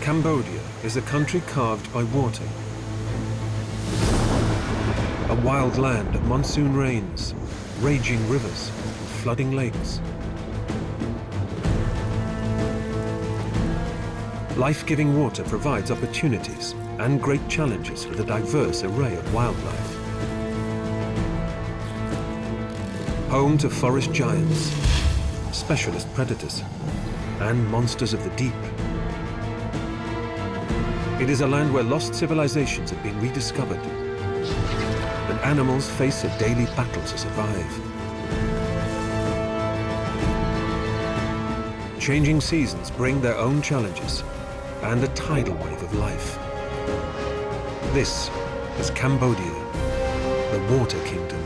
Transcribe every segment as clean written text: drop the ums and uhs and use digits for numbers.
Cambodia is a country carved by water. A wild land of monsoon rains, raging rivers, and flooding lakes. Life-giving water provides opportunities and great challenges for the diverse array of wildlife. Home to forest giants, specialist predators, and monsters of the deep. It is a land where lost civilizations have been rediscovered, and animals face a daily battle to survive. Changing seasons bring their own challenges and a tidal wave of life. This is Cambodia, the Water Kingdom.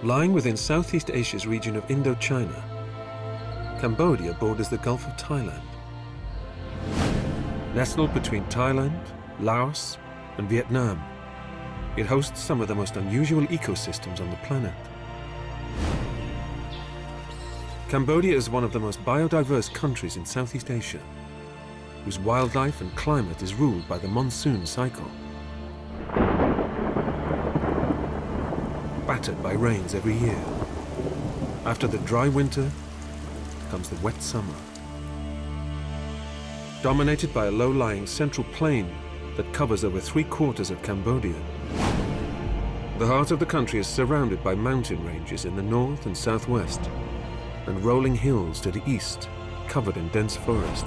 Lying within Southeast Asia's region of Indochina, Cambodia borders the Gulf of Thailand. Nestled between Thailand, Laos, and Vietnam, it hosts some of the most unusual ecosystems on the planet. Cambodia is one of the most biodiverse countries in Southeast Asia, whose wildlife and climate is ruled by the monsoon cycle. Battered by rains every year. After the dry winter comes the wet summer. Dominated by a low-lying central plain that covers over 3/4 of Cambodia, the heart of the country is surrounded by mountain ranges in the north and southwest, and rolling hills to the east, covered in dense forest.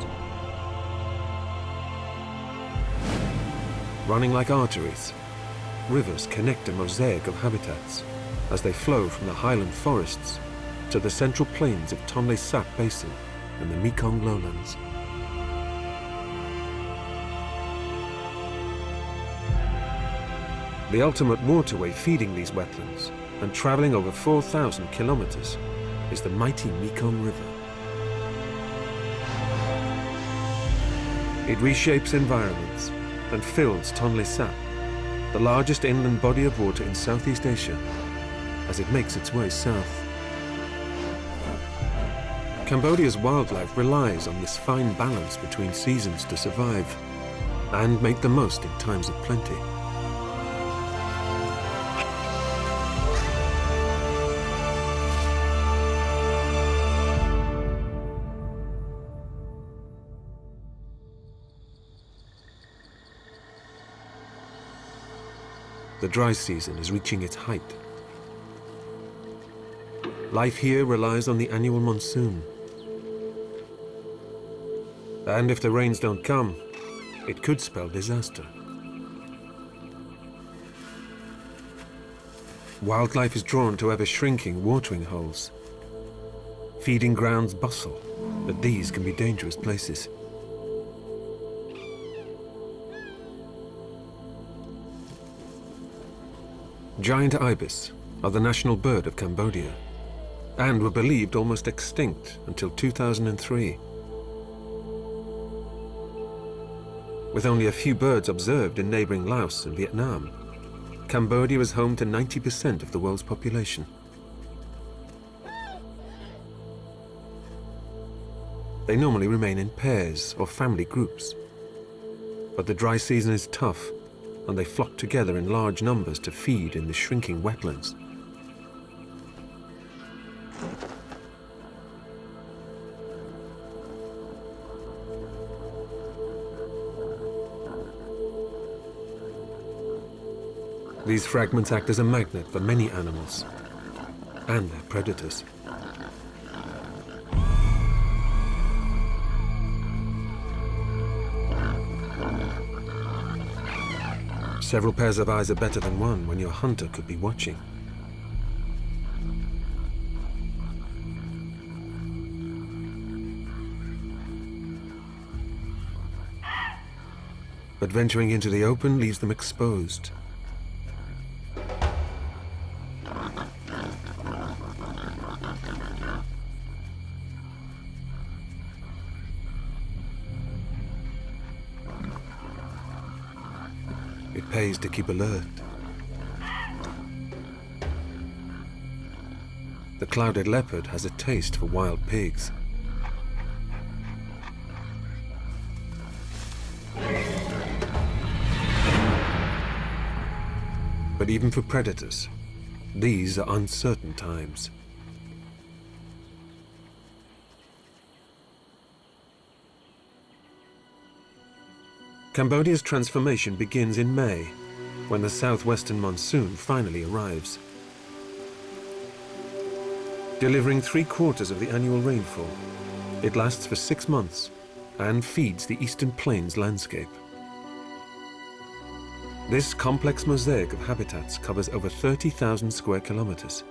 Running like arteries, rivers connect a mosaic of habitats as they flow from the Highland forests to the central plains of Tonle Sap Basin and the Mekong lowlands. The ultimate waterway feeding these wetlands and traveling over 4,000 kilometers is the mighty Mekong River. It reshapes environments and fills Tonle Sap, the largest inland body of water in Southeast Asia, as it makes its way south. Cambodia's wildlife relies on this fine balance between seasons to survive and make the most in times of plenty. The dry season is reaching its height. Life here relies on the annual monsoon. And if the rains don't come, it could spell disaster. Wildlife is drawn to ever-shrinking watering holes. Feeding grounds bustle, but these can be dangerous places. Giant ibis are the national bird of Cambodia, and were believed almost extinct until 2003. With only a few birds observed in neighboring Laos and Vietnam, Cambodia is home to 90% of the world's population. They normally remain in pairs or family groups, but the dry season is tough, and they flock together in large numbers to feed in the shrinking wetlands. These fragments act as a magnet for many animals and their predators. Several pairs of eyes are better than one when your hunter could be watching. But venturing into the open leaves them exposed. It pays to keep alert. The clouded leopard has a taste for wild pigs. But even for predators, these are uncertain times. Cambodia's transformation begins in May, when the southwestern monsoon finally arrives, delivering 3/4 of the annual rainfall. It lasts for 6 months and feeds the eastern plains landscape. This complex mosaic of habitats covers over 30,000 square kilometers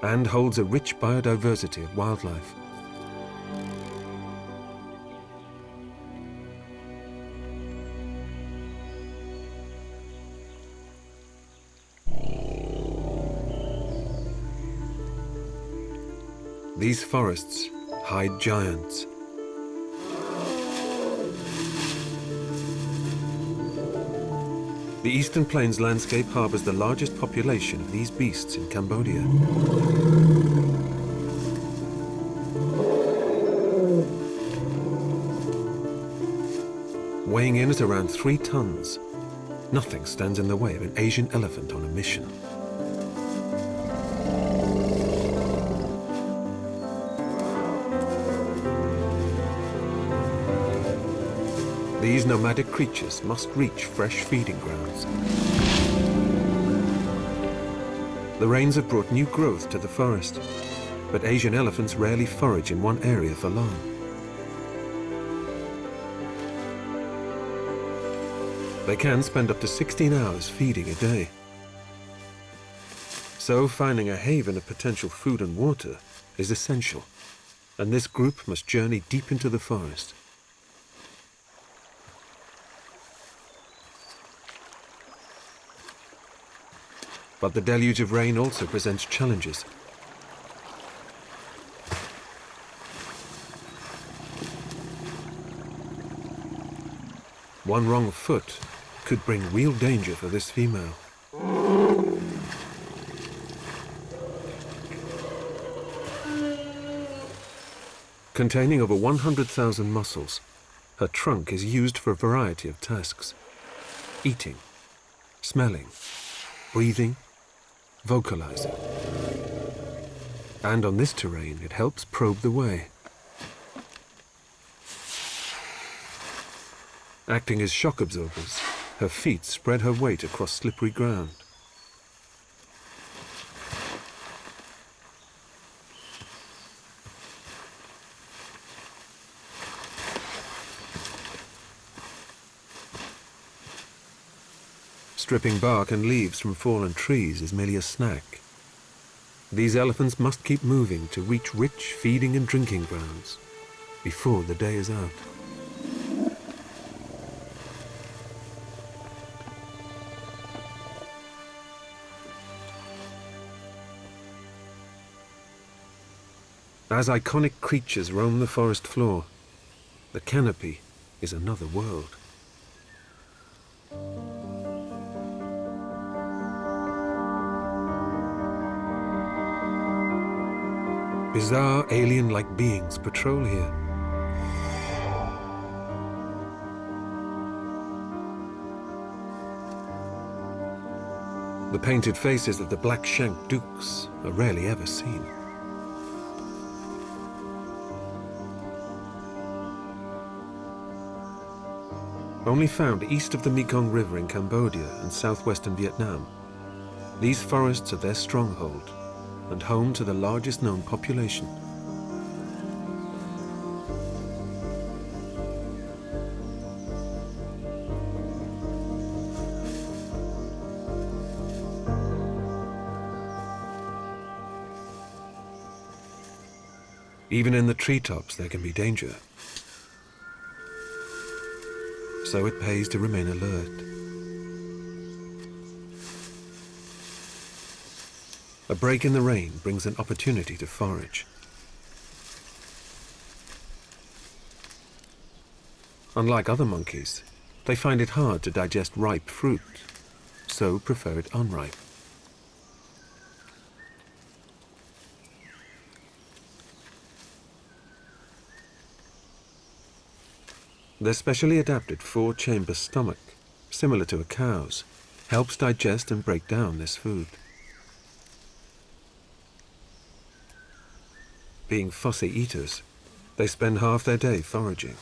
and holds a rich biodiversity of wildlife. These forests hide giants. The Eastern Plains landscape harbors the largest population of these beasts in Cambodia. Weighing in at around 3 tons, nothing stands in the way of an Asian elephant on a mission. These nomadic creatures must reach fresh feeding grounds. The rains have brought new growth to the forest, but Asian elephants rarely forage in one area for long. They can spend up to 16 hours feeding a day. So finding a haven of potential food and water is essential, and this group must journey deep into the forest. But the deluge of rain also presents challenges. One wrong foot could bring real danger for this female. Containing over 100,000 muscles, her trunk is used for a variety of tasks: eating, smelling, breathing, vocalizing. And on this terrain, it helps probe the way. Acting as shock absorbers, her feet spread her weight across slippery ground. Stripping bark and leaves from fallen trees is merely a snack. These elephants must keep moving to reach rich feeding and drinking grounds before the day is out. As iconic creatures roam the forest floor, the canopy is another world. Bizarre, alien-like beings patrol here. The painted faces of the black-shanked dukes are rarely ever seen. Only found east of the Mekong River in Cambodia and southwestern Vietnam, these forests are their stronghold and home to the largest known population. Even in the treetops, there can be danger. So it pays to remain alert. A break in the rain brings an opportunity to forage. Unlike other monkeys, they find it hard to digest ripe fruit, so prefer it unripe. Their specially adapted 4-chamber stomach, similar to a cow's, helps digest and break down this food. Being fussy eaters, they spend half their day foraging.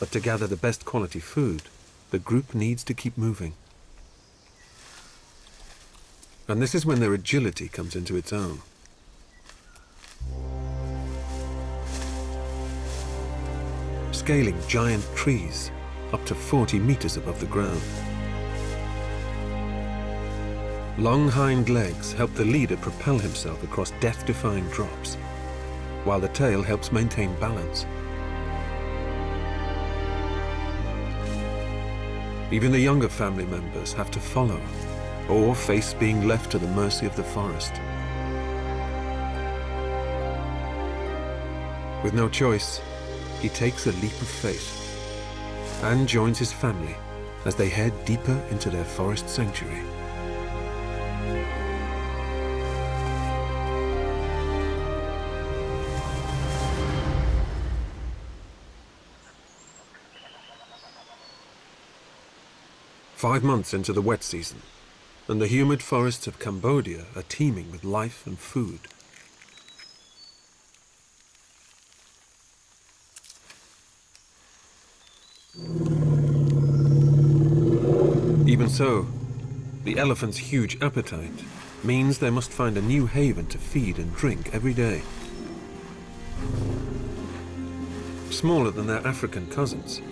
But to gather the best quality food, the group needs to keep moving. And this is when their agility comes into its own. Scaling giant trees up to 40 meters above the ground. Long hind legs help the leader propel himself across death-defying drops, while the tail helps maintain balance. Even the younger family members have to follow, or face being left to the mercy of the forest. With no choice, he takes a leap of faith and joins his family as they head deeper into their forest sanctuary. Five months into the wet season, and the humid forests of Cambodia are teeming with life and food. Even so, the elephant's huge appetite means they must find a new haven to feed and drink every day. Smaller than their African cousins,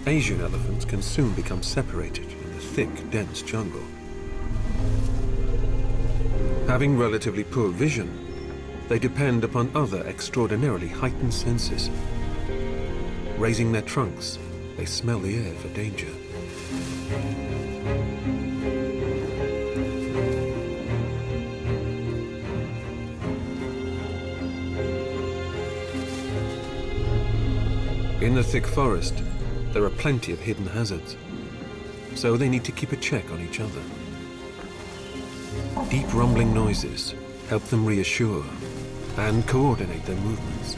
Asian elephants can soon become separated in the thick, dense jungle. Having relatively poor vision, they depend upon other extraordinarily heightened senses. Raising their trunks, they smell the air for danger. In the thick forest, there are plenty of hidden hazards, so they need to keep a check on each other. Deep rumbling noises help them reassure and coordinate their movements.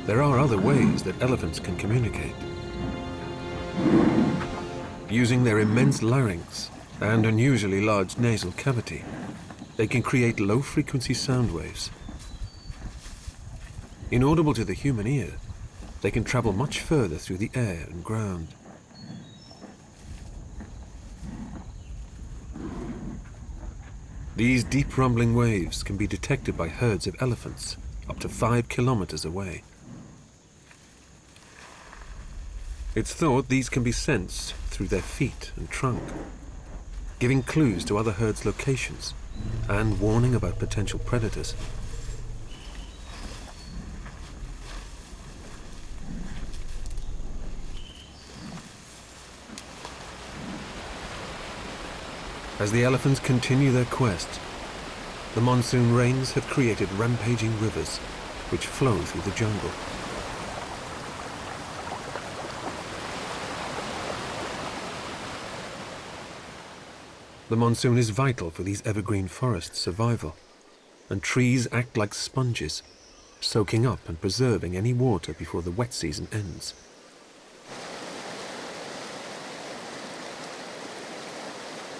There are other ways that elephants can communicate. Using their immense larynx and unusually large nasal cavity, they can create low-frequency sound waves. Inaudible to the human ear, they can travel much further through the air and ground. These deep rumbling waves can be detected by herds of elephants up to 5 kilometers away. It's thought these can be sensed through their feet and trunk, giving clues to other herds' locations and warning about potential predators. As the elephants continue their quest, the monsoon rains have created rampaging rivers which flow through the jungle. The monsoon is vital for these evergreen forests' survival, and trees act like sponges, soaking up and preserving any water before the wet season ends.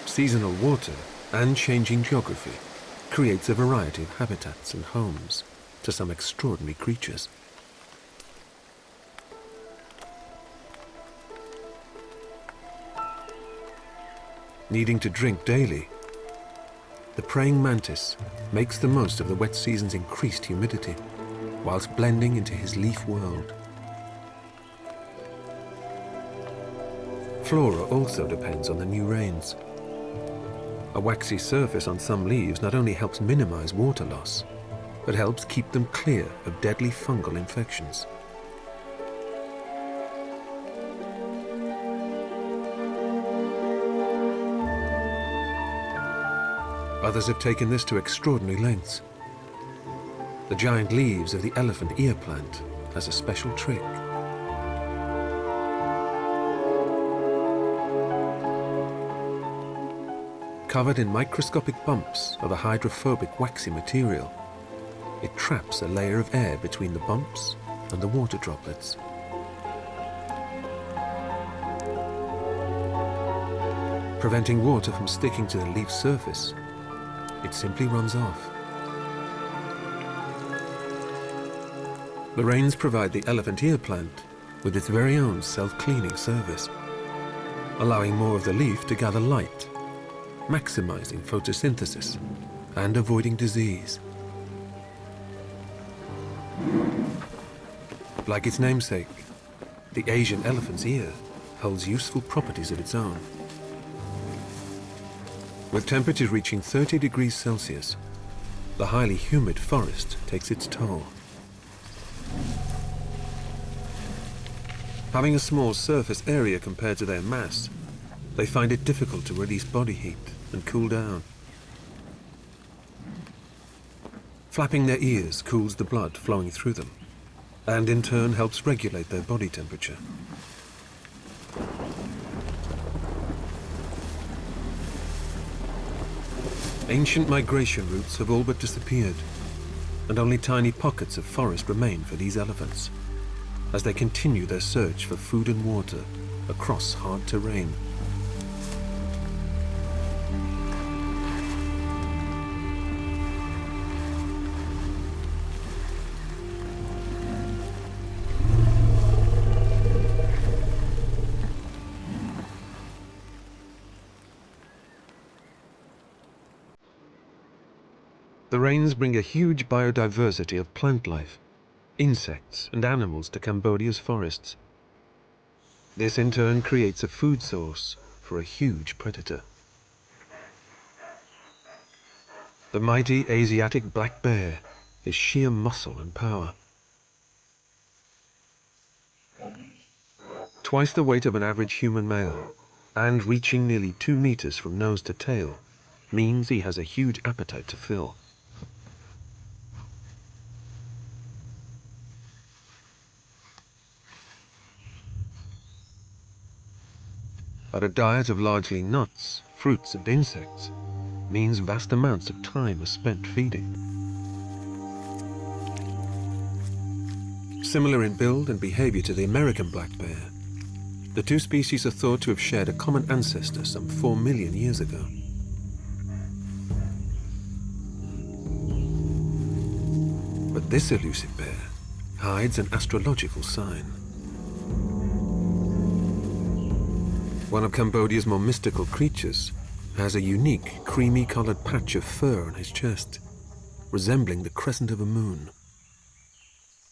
Seasonal water and changing geography creates a variety of habitats and homes to some extraordinary creatures. Needing to drink daily, the praying mantis makes the most of the wet season's increased humidity, whilst blending into his leaf world. Flora also depends on the new rains. A waxy surface on some leaves not only helps minimize water loss, but helps keep them clear of deadly fungal infections. Others have taken this to extraordinary lengths. The giant leaves of the elephant ear plant has a special trick. Covered in microscopic bumps of a hydrophobic waxy material, it traps a layer of air between the bumps and the water droplets. Preventing water from sticking to the leaf surface, it simply runs off. The rains provide the elephant ear plant with its very own self-cleaning service, allowing more of the leaf to gather light, maximizing photosynthesis and avoiding disease. Like its namesake, the Asian elephant's ear holds useful properties of its own. With temperatures reaching 30 degrees Celsius, the highly humid forest takes its toll. Having a small surface area compared to their mass, they find it difficult to release body heat and cool down. Flapping their ears cools the blood flowing through them, and in turn helps regulate their body temperature. Ancient migration routes have all but disappeared, and only tiny pockets of forest remain for these elephants, as they continue their search for food and water across hard terrain. The rains bring a huge biodiversity of plant life, insects and animals to Cambodia's forests. This in turn creates a food source for a huge predator. The mighty Asiatic black bear is sheer muscle and power. Twice the weight of an average human male, and reaching nearly 2 meters from nose to tail, means he has a huge appetite to fill. But a diet of largely nuts, fruits and insects means vast amounts of time are spent feeding. Similar in build and behavior to the American black bear, the two species are thought to have shared a common ancestor some 4 million years ago. But this elusive bear hides an astrological sign. One of Cambodia's more mystical creatures has a unique, creamy-colored patch of fur on his chest, resembling the crescent of a moon.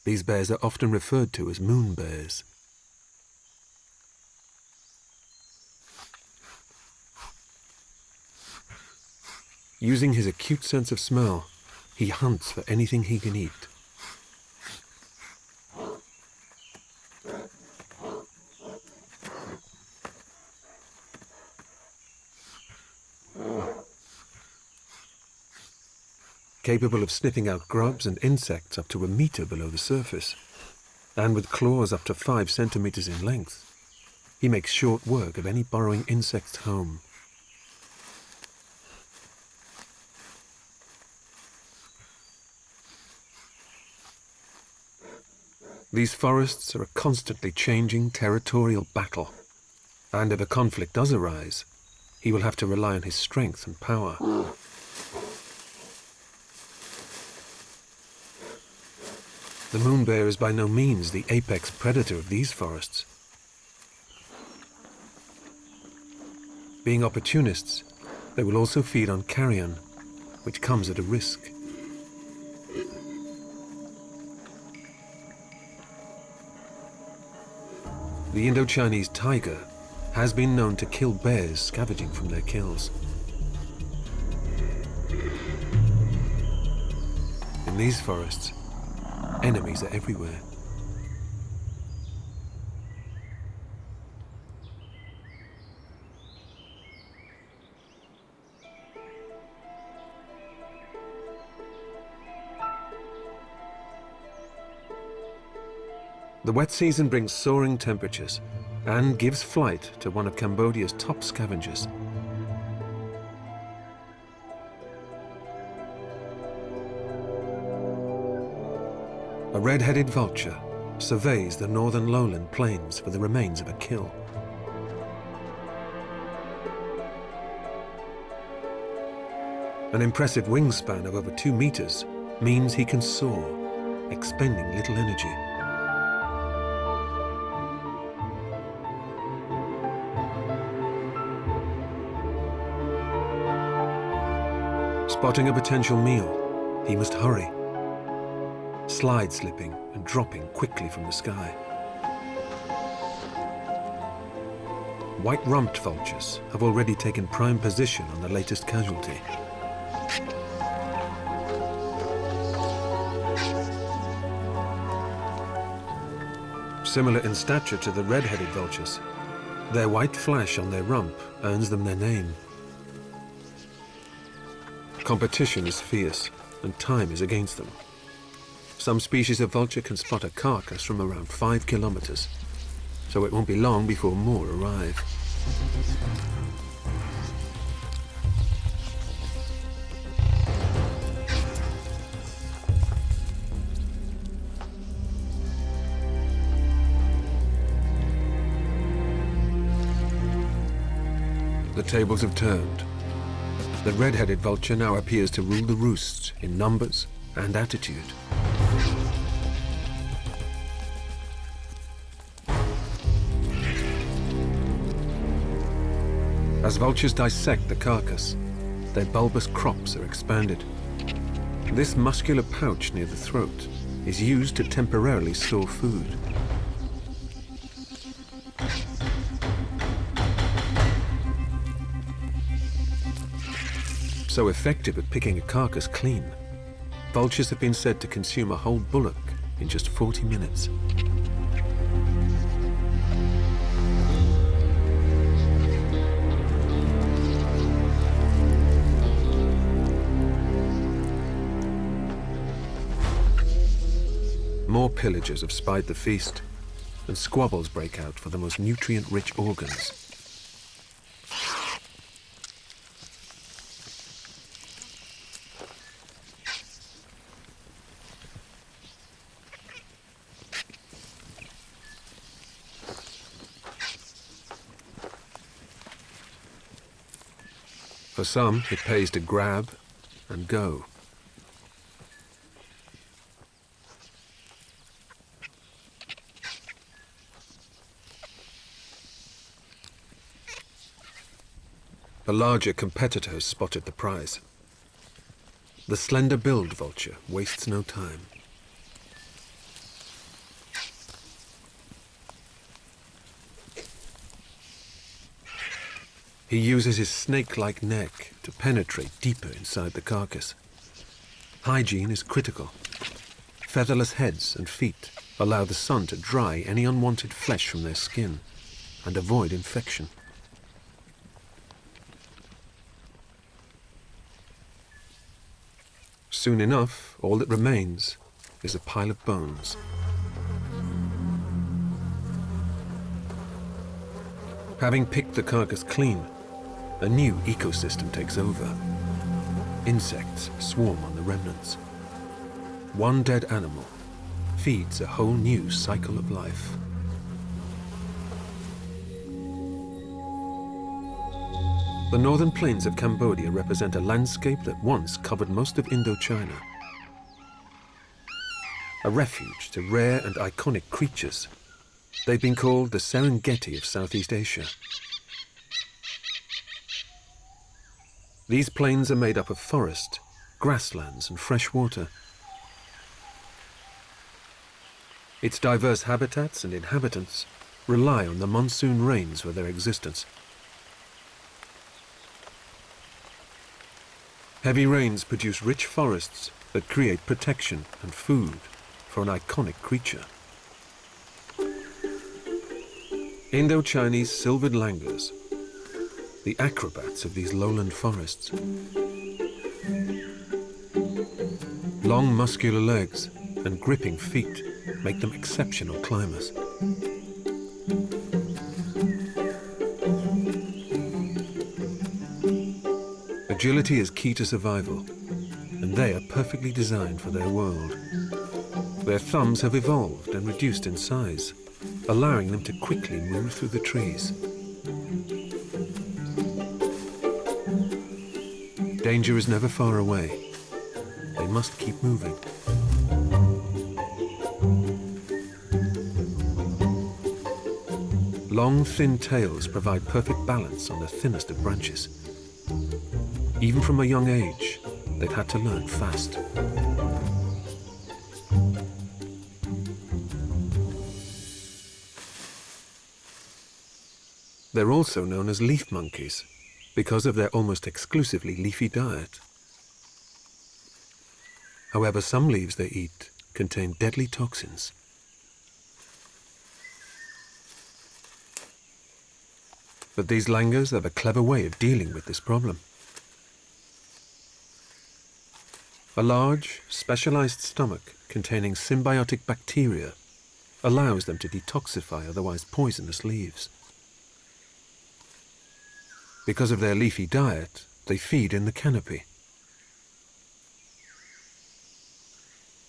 These bears are often referred to as moon bears. Using his acute sense of smell, he hunts for anything he can eat. Capable of sniffing out grubs and insects up to 1 meter below the surface, and with claws up to 5 centimeters in length, he makes short work of any burrowing insect's home. These forests are a constantly changing territorial battle, and if a conflict does arise, he will have to rely on his strength and power. The moon bear is by no means the apex predator of these forests. Being opportunists, they will also feed on carrion, which comes at a risk. The Indo-Chinese tiger has been known to kill bears scavenging from their kills. In these forests, enemies are everywhere. The wet season brings soaring temperatures and gives flight to one of Cambodia's top scavengers. A red-headed vulture surveys the northern lowland plains for the remains of a kill. An impressive wingspan of over 2 meters means he can soar, expending little energy. Spotting a potential meal, he must hurry, slide slipping and dropping quickly from the sky. White-rumped vultures have already taken prime position on the latest casualty. Similar in stature to the red-headed vultures, their white flash on their rump earns them their name. Competition is fierce, and time is against them. Some species of vulture can spot a carcass from around 5 kilometers, so it won't be long before more arrive. The tables have turned. The red-headed vulture now appears to rule the roost in numbers and attitude. As vultures dissect the carcass, their bulbous crops are expanded. This muscular pouch near the throat is used to temporarily store food. So effective at picking a carcass clean, vultures have been said to consume a whole bullock in just 40 minutes. More pillagers have spied the feast, and squabbles break out for the most nutrient-rich organs. For some, it pays to grab and go. A larger competitor has spotted the prize. The slender-billed vulture wastes no time. He uses his snake-like neck to penetrate deeper inside the carcass. Hygiene is critical. Featherless heads and feet allow the sun to dry any unwanted flesh from their skin and avoid infection. Soon enough, all that remains is a pile of bones. Having picked the carcass clean, a new ecosystem takes over. Insects swarm on the remnants. One dead animal feeds a whole new cycle of life. The northern plains of Cambodia represent a landscape that once covered most of Indochina. A refuge to rare and iconic creatures, they've been called the Serengeti of Southeast Asia. These plains are made up of forest, grasslands, and fresh water. Its diverse habitats and inhabitants rely on the monsoon rains for their existence. Heavy rains produce rich forests that create protection and food for an iconic creature. Indo-Chinese silvered langurs, the acrobats of these lowland forests. Long muscular legs and gripping feet make them exceptional climbers. Agility is key to survival, and they are perfectly designed for their world. Their thumbs have evolved and reduced in size, allowing them to quickly move through the trees. Danger is never far away. They must keep moving. Long, thin tails provide perfect balance on the thinnest of branches. Even from a young age, they've had to learn fast. They're also known as leaf monkeys because of their almost exclusively leafy diet. However, some leaves they eat contain deadly toxins. But these langurs have a clever way of dealing with this problem. A large, specialized stomach containing symbiotic bacteria allows them to detoxify otherwise poisonous leaves. Because of their leafy diet, they feed in the canopy.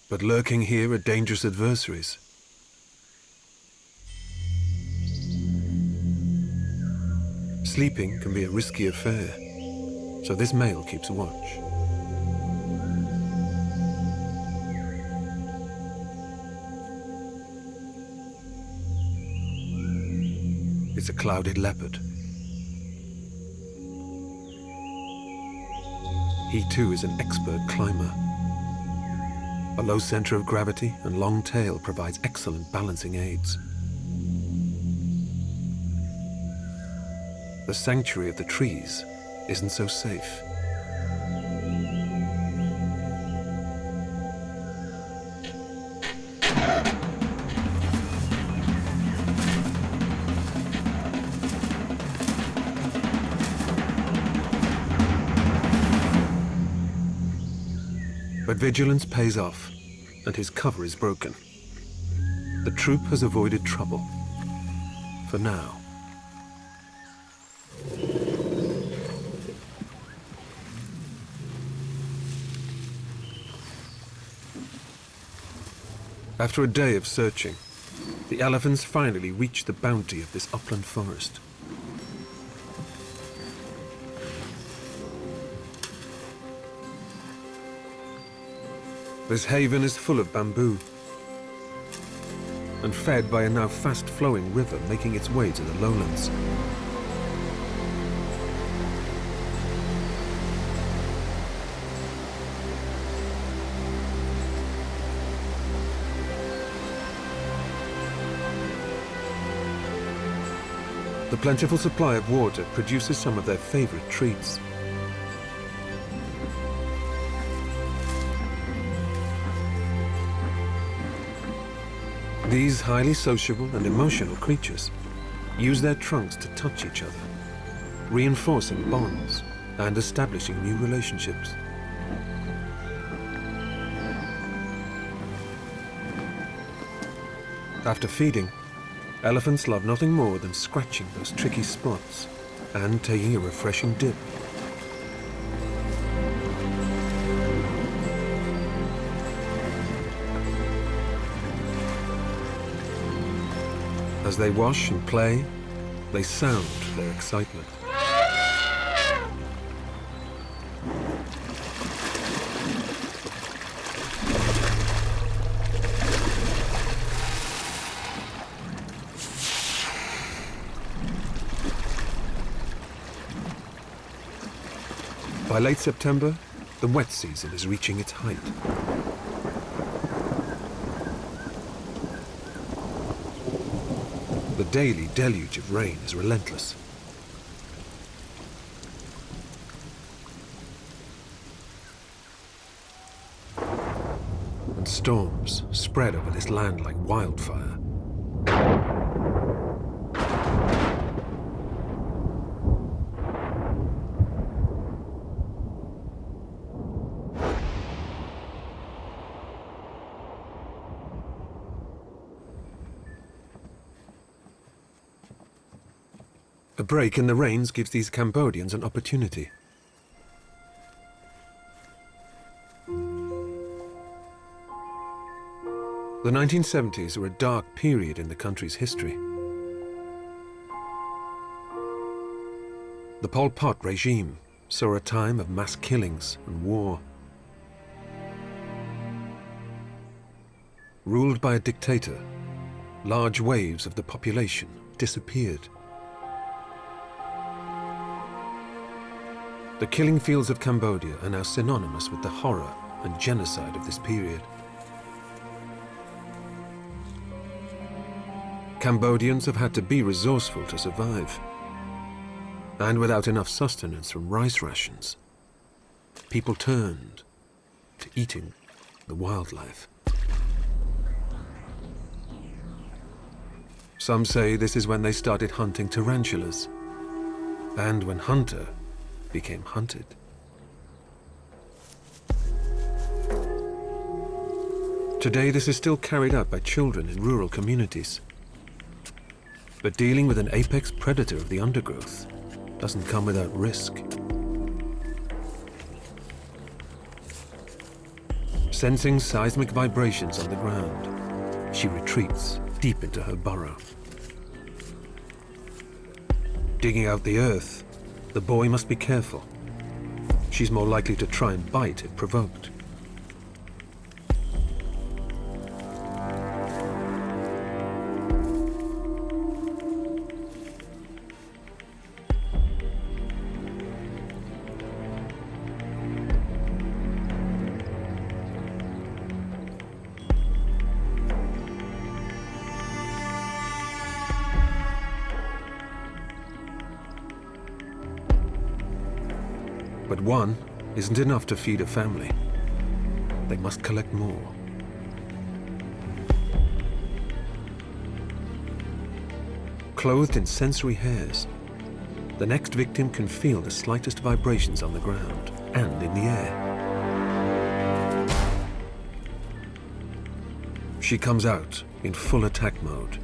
But lurking here are dangerous adversaries. Sleeping can be a risky affair, so this male keeps watch. It's a clouded leopard. He too is an expert climber. A low center of gravity and long tail provides excellent balancing aids. The sanctuary of the trees isn't so safe. But vigilance pays off, and his cover is broken. The troop has avoided trouble, for now. After a day of searching, the elephants finally reach the bounty of this upland forest. This haven is full of bamboo and fed by a now fast-flowing river making its way to the lowlands. The plentiful supply of water produces some of their favorite treats. These highly sociable and emotional creatures use their trunks to touch each other, reinforcing bonds and establishing new relationships. After feeding, elephants love nothing more than scratching those tricky spots and taking a refreshing dip. As they wash and play, they sound their excitement. By late September, the wet season is reaching its height. The The daily deluge of rain is relentless. And storms spread over this land like wildfire. A break in the rains gives these Cambodians an opportunity. The 1970s were a dark period in the country's history. The Pol Pot regime saw a time of mass killings and war. Ruled by a dictator, large waves of the population disappeared. The killing fields of Cambodia are now synonymous with the horror and genocide of this period. Cambodians have had to be resourceful to survive. And without enough sustenance from rice rations, people turned to eating the wildlife. Some say this is when they started hunting tarantulas, and when hunter became hunted. Today, this is still carried out by children in rural communities. But dealing with an apex predator of the undergrowth doesn't come without risk. Sensing seismic vibrations on the ground, she retreats deep into her burrow. Digging out the earth, the boy must be careful. She's more likely to try and bite if provoked. But one isn't enough to feed a family. They must collect more. Clothed in sensory hairs, the next victim can feel the slightest vibrations on the ground and in the air. She comes out in full attack mode.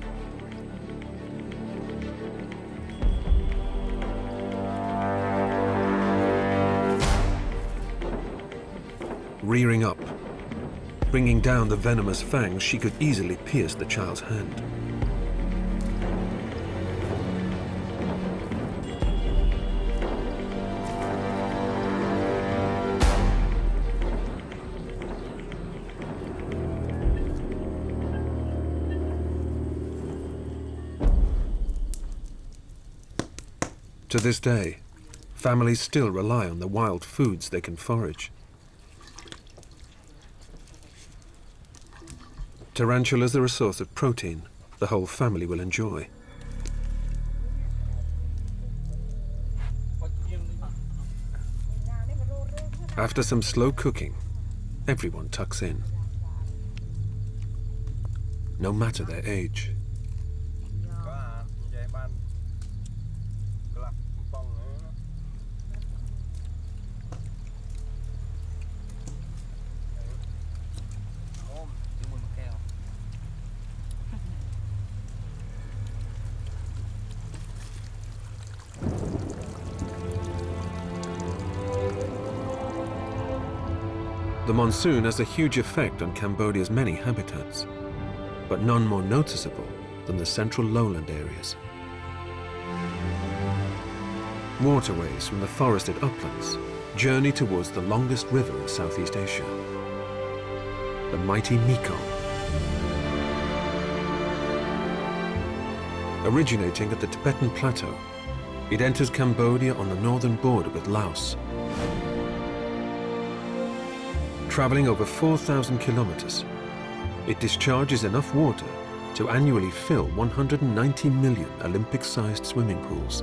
Rearing up, bringing down the venomous fangs, she could easily pierce the child's hand. To this day, families still rely on the wild foods they can forage. Tarantulas are a source of protein the whole family will enjoy. After some slow cooking, everyone tucks in, no matter their age. The monsoon has a huge effect on Cambodia's many habitats, but none more noticeable than the central lowland areas. Waterways from the forested uplands journey towards the longest river in Southeast Asia, the mighty Mekong. Originating at the Tibetan Plateau, it enters Cambodia on the northern border with Laos. Traveling over 4,000 kilometers, it discharges enough water to annually fill 190 million Olympic-sized swimming pools.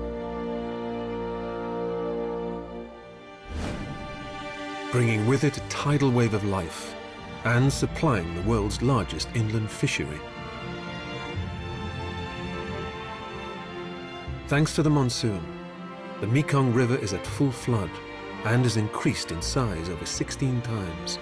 Bringing with it a tidal wave of life and supplying the world's largest inland fishery. Thanks to the monsoon, the Mekong River is at full flood and has increased in size over 16 times.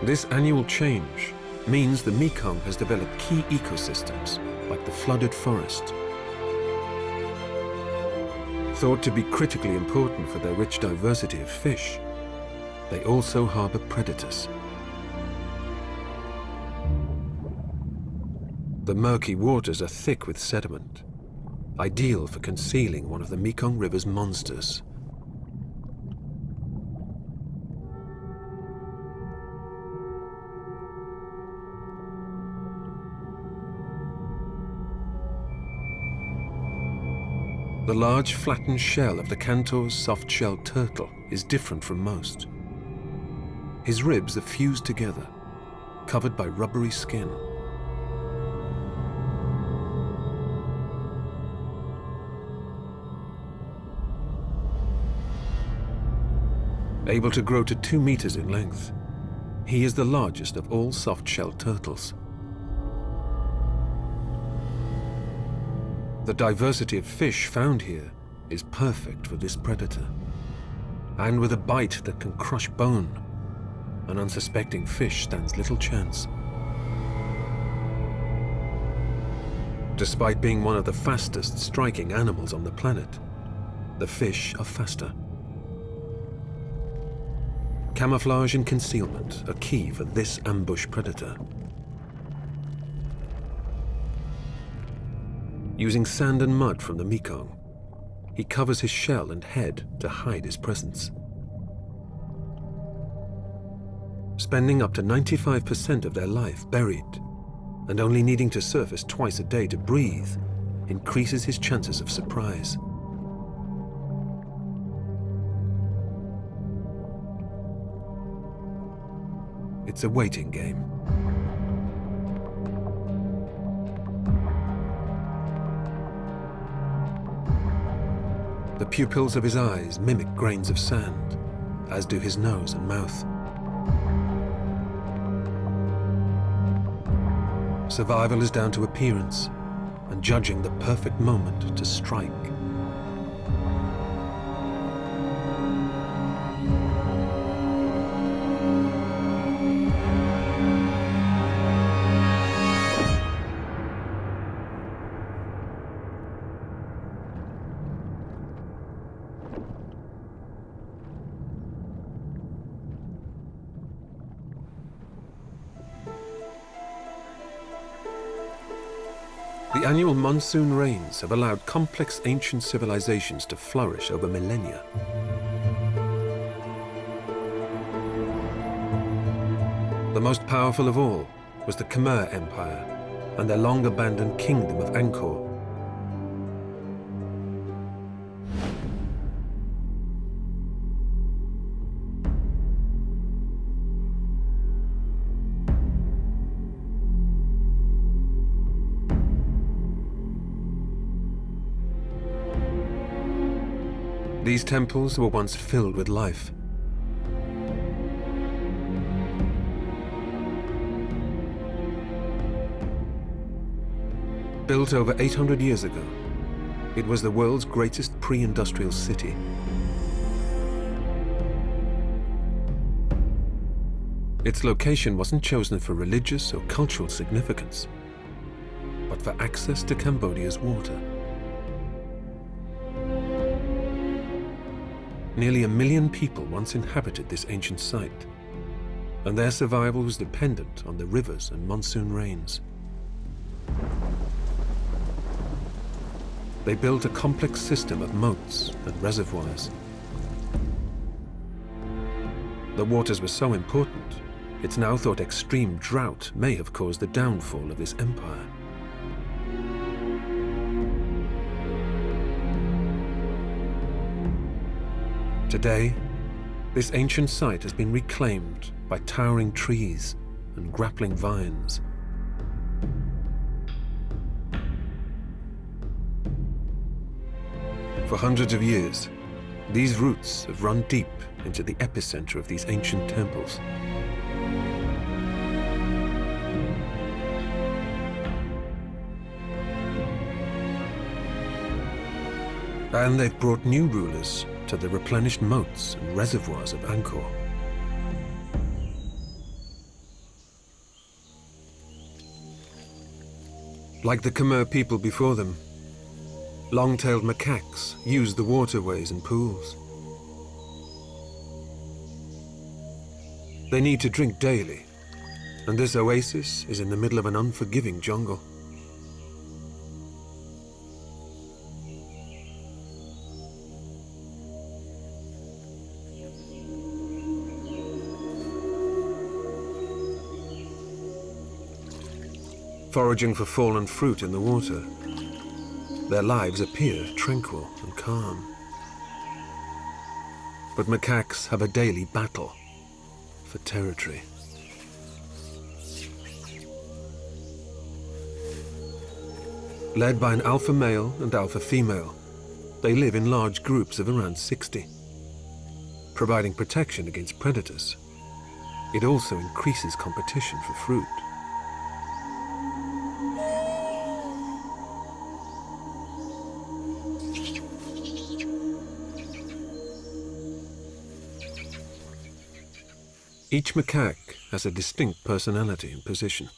This annual change means the Mekong has developed key ecosystems like the flooded forest. Thought to be critically important for their rich diversity of fish, they also harbor predators. The murky waters are thick with sediment, ideal for concealing one of the Mekong River's monsters. The large flattened shell of the Cantor's soft-shelled turtle is different from most. His ribs are fused together, covered by rubbery skin. Able to grow to 2 meters in length, he is the largest of all soft-shelled turtles. The diversity of fish found here is perfect for this predator. And with a bite that can crush bone, an unsuspecting fish stands little chance. Despite being one of the fastest striking animals on the planet, the fish are faster. Camouflage and concealment are key for this ambush predator. Using sand and mud from the Mekong, he covers his shell and head to hide his presence. Spending up to 95% of their life buried, and only needing to surface twice a day to breathe, increases his chances of surprise. It's a waiting game. The pupils of his eyes mimic grains of sand, as do his nose and mouth. Survival is down to appearance and judging the perfect moment to strike. The annual monsoon rains have allowed complex ancient civilizations to flourish over millennia. The most powerful of all was the Khmer Empire and their long-abandoned kingdom of Angkor. These temples were once filled with life. Built over 800 years ago, it was the world's greatest pre-industrial city. Its location wasn't chosen for religious or cultural significance, but for access to Cambodia's water. Nearly 1 million people once inhabited this ancient site, and their survival was dependent on the rivers and monsoon rains. They built a complex system of moats and reservoirs. The waters were so important, it's now thought extreme drought may have caused the downfall of this empire. Today, this ancient site has been reclaimed by by towering trees and grappling vines. For hundreds of years, these roots have run deep into the epicenter of these ancient temples. And they've brought new rulers to the replenished moats and reservoirs of Angkor. Like the Khmer people before them, long-tailed macaques use the waterways and pools. They need to drink daily, and this oasis is in the middle of an unforgiving jungle. Foraging for fallen fruit in the water, their lives appear tranquil and calm. But macaques have a daily battle for territory. Led by an alpha male and alpha female, they live in large groups of around 60. Providing protection against predators, it also increases competition for fruit. Each macaque has a distinct personality and position.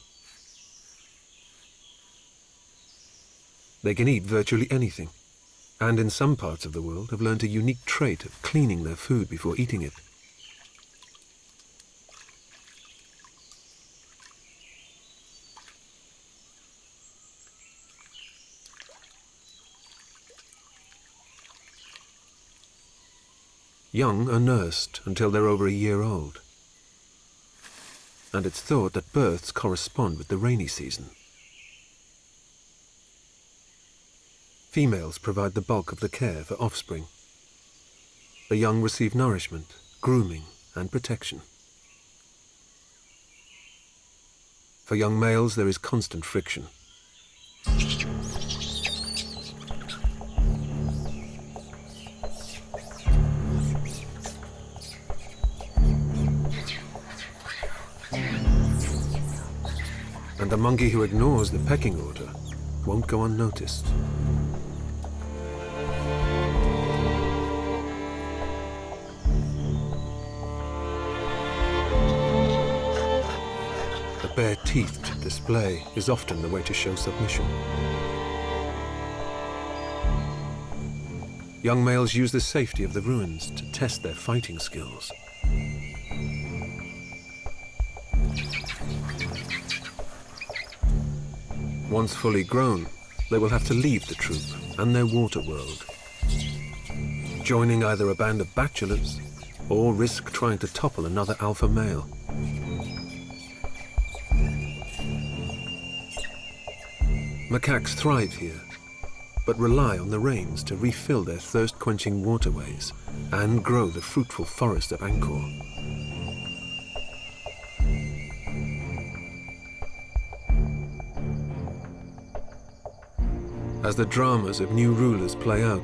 They can eat virtually anything, and in some parts of the world have learned a unique trait of cleaning their food before eating it. Young are nursed until they're over a year old, and it's thought that births correspond with the rainy season. Females provide the bulk of the care for offspring. The young receive nourishment, grooming, and protection. For young males, there is constant friction. And the monkey who ignores the pecking order won't go unnoticed. The bare-teethed display is often the way to show submission. Young males use the safety of the ruins to test their fighting skills. Once fully grown, they will have to leave the troop and their water world, joining either a band of bachelors or risk trying to topple another alpha male. Macaques thrive here, but rely on the rains to refill their thirst-quenching waterways and grow the fruitful forest of Angkor. As the dramas of new rulers play out,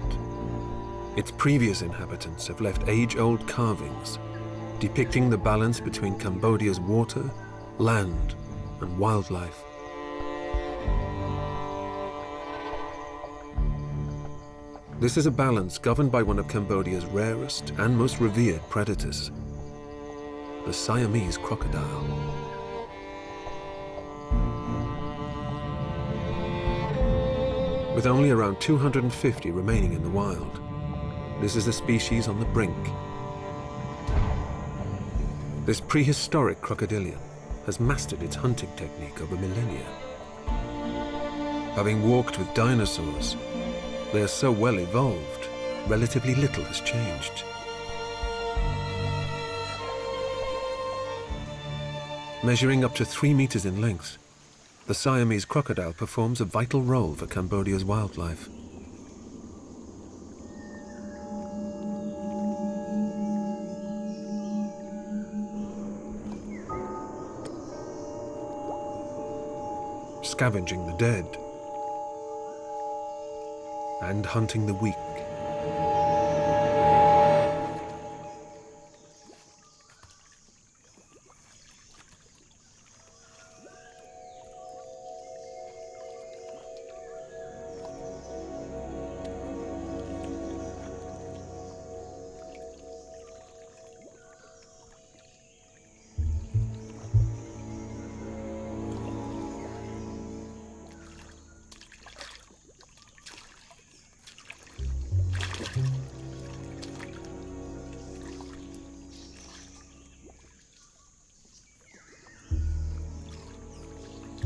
its previous inhabitants have left age-old carvings depicting the balance between Cambodia's water, land, and wildlife. This is a balance governed by one of Cambodia's rarest and most revered predators, the Siamese crocodile. With only around 250 remaining in the wild, this is a species on the brink. This prehistoric crocodilian has mastered its hunting technique over millennia. Having walked with dinosaurs, they are so well evolved, relatively little has changed. Measuring up to 3 meters in length, the Siamese crocodile performs a vital role for Cambodia's wildlife. scavenging the dead and hunting the weak.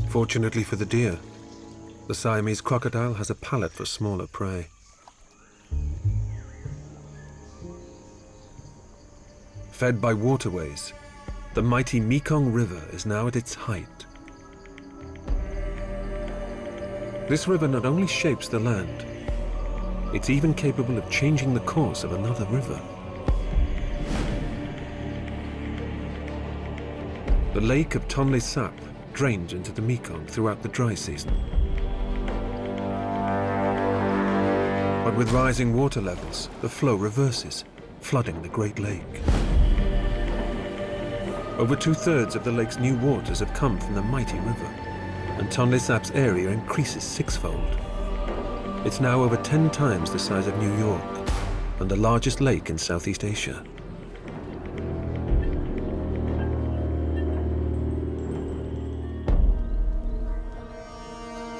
Fortunately for the deer, the Siamese crocodile has a palate for smaller prey. Fed by waterways, the mighty Mekong River is now at its height. This river not only shapes the land, it's even capable of changing the course of another river. The lake of Tonle Sap drains into the Mekong throughout the dry season. But with rising water levels, the flow reverses, flooding the Great Lake. Over 2/3 of the lake's new waters have come from the mighty river, and Tonle Sap's area increases sixfold. It's now over 10 times the size of New York, and the largest lake in Southeast Asia.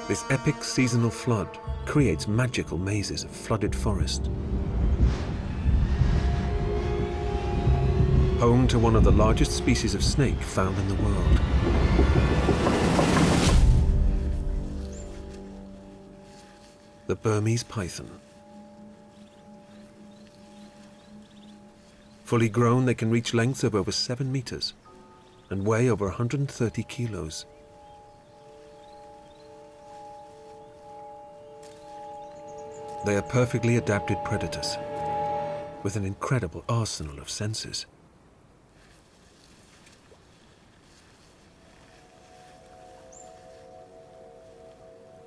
This epic seasonal flood creates magical mazes of flooded forest. Home to one of the largest species of snake found in the world. The Burmese python. Fully grown, they can reach lengths of over 7 meters and weigh over 130 kilos. They are perfectly adapted predators with an incredible arsenal of senses.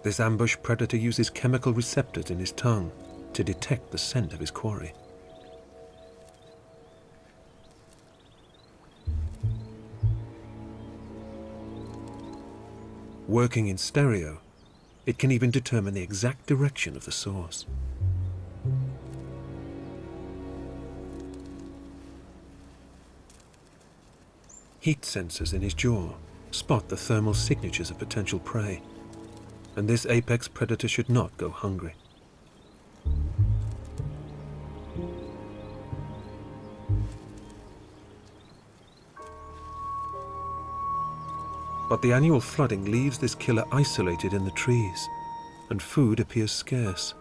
This ambush predator uses chemical receptors in his tongue to detect the scent of his quarry. Working in stereo, it can even determine the exact direction of the source. Heat sensors in his jaw spot the thermal signatures of potential prey, and this apex predator should not go hungry. But the annual flooding leaves this killer isolated in the trees, and food appears scarce.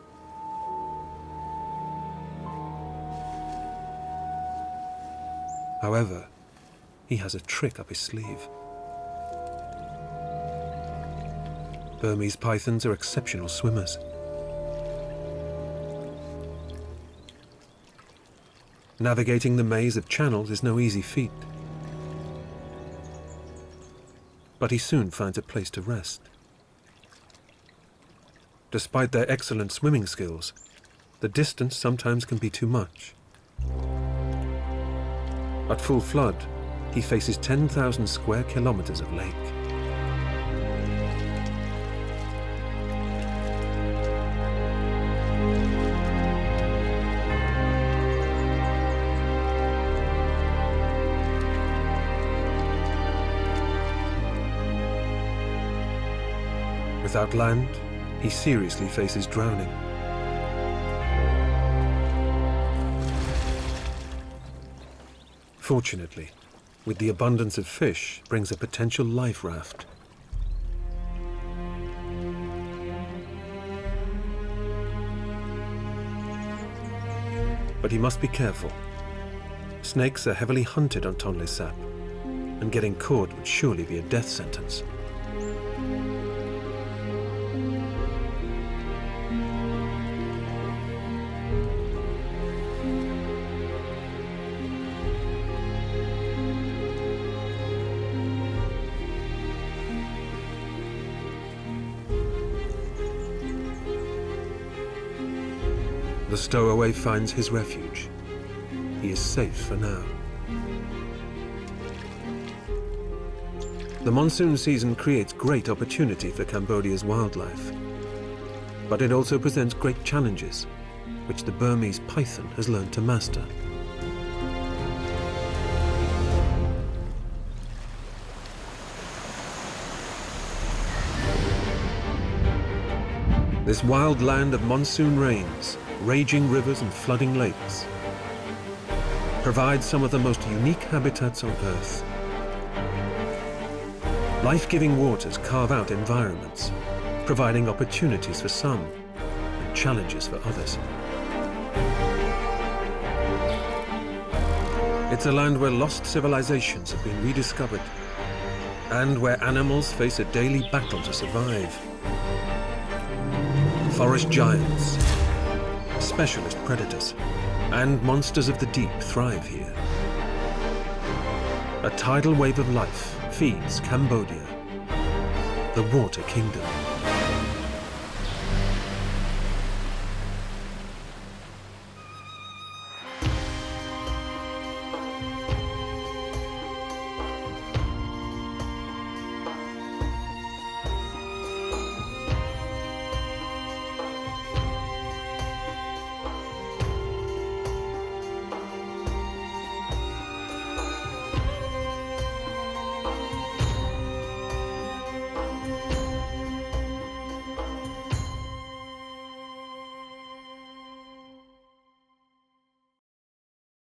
However, he has a trick up his sleeve. Burmese pythons are exceptional swimmers. Navigating the maze of channels is no easy feat. But he soon finds a place to rest. Despite their excellent swimming skills, the distance sometimes can be too much. At full flood, he faces 10,000 square kilometers of lake. Without land, he seriously faces drowning. Fortunately, with the abundance of fish brings a potential life raft. But he must be careful. Snakes are heavily hunted on Tonle Sap, and getting caught would surely be a death sentence. The stowaway finds his refuge. He is safe for now. The monsoon season creates great opportunity for Cambodia's wildlife, but it also presents great challenges, which the Burmese python has learned to master. This wild land of monsoon rains, raging rivers and flooding lakes provides some of the most unique habitats on Earth. Life-giving waters carve out environments, providing opportunities for some and challenges for others. It's a land where lost civilizations have been rediscovered and where animals face a daily battle to survive. Forest giants, specialist predators, and monsters of the deep thrive here. A tidal wave of life feeds Cambodia, the water kingdom.